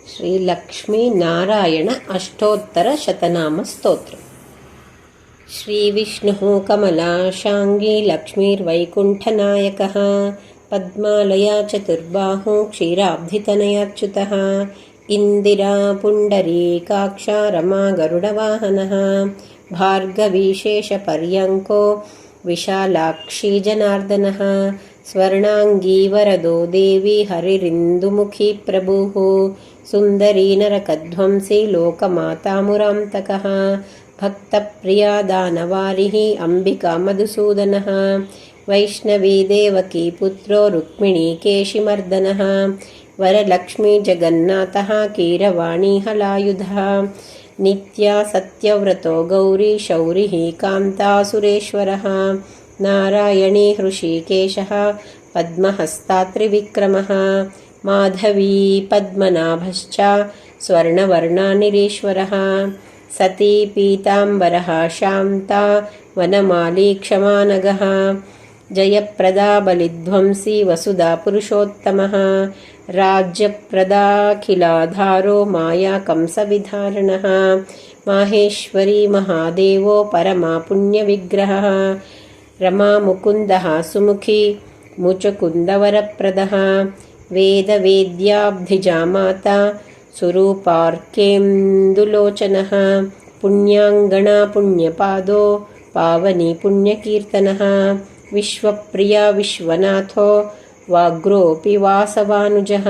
श्रीलक्ष्मीनारायण अष्टोत्तरशतनामस्तोत्रम्। श्रीविष्णुः कमलाशाङ्गी लक्ष्मीर्वैकुण्ठनायकः पद्मालया चतुर्बाहु क्षीराब्धितनयाच्युतः इन्दिरा पुण्डरीकाक्षा रमा गरुडवाहनः भार्गवी शेषपर्यङ्को विशालाक्षी जनार्दनः स्वर्णाङ्गी वरदो देवी हरिरिन्दुमुखी प्रभुः सुन्दरी नरकध्वंसी लोकमातामुरान्तकः भक्तप्रिया दानवारिः अम्बिका मधुसूदनः वैष्णवी देवकी पुत्रो रुक्मिणी केशिमर्दनः वरलक्ष्मी जगन्नाथः कीरवाणी हलायुधः नित्या सत्यव्रतो गौरी शौरिः कान्तासुरेश्वरः नारायणी हृषीकेशः पद्महस्ता त्रिविक्रमः माधवी पद्मनाभश्च स्वर्णवर्णानिरीश्वरः सती पीताम्बरः शान्ता वनमाली क्षमानगः जयप्रदा बलिध्वंसी वसुधा पुरुषोत्तमः राज्यप्रदाखिलाधारो माया कंसविधारणः माहेश्वरी महादेवो परमा पुण्यविग्रहः रमा मुकुन्दः सुमुखी मुचकुन्दवरप्रदः वेदवेद्याब्धिजा माता सुरूपार्केन्दुलोचनः पुण्याङ्गना पुण्यपादो पावनी पुण्यकीर्तनः विश्वप्रिया विश्वनाथो वाग्रोऽपि वासवानुजः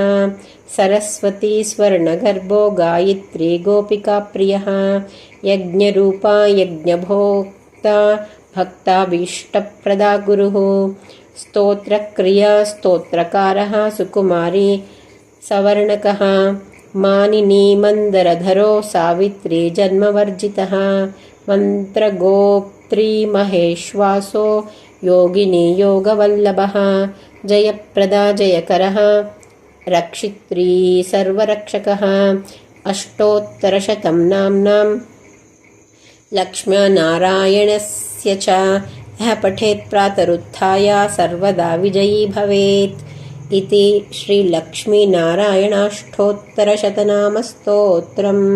सरस्वती स्वर्णगर्भो गायत्री गोपिकाप्रियः यज्ञरूपा यज्ञभोक्ता भक्ताभीष्टप्रदा गुरुः स्तोत्रक्रिया स्तोत्रकारः सुकुमारी सवर्णकः मानिनी मन्दरधरो सावित्री जन्मवर्जितः मन्त्रगोप्त्री महेश्वासो योगिनी योगवल्लभः जयप्रदा जयकरः रक्षित्री सर्वरक्षकः अष्टोत्तरशतं नाम्नां लक्ष्मीनारायणस्य च यः पठेत् प्रातरुत्थाय सर्वदा विजयी भवेत् इति श्रीलक्ष्मीनारायणाष्टोत्तरशतनामस्तोत्रम्।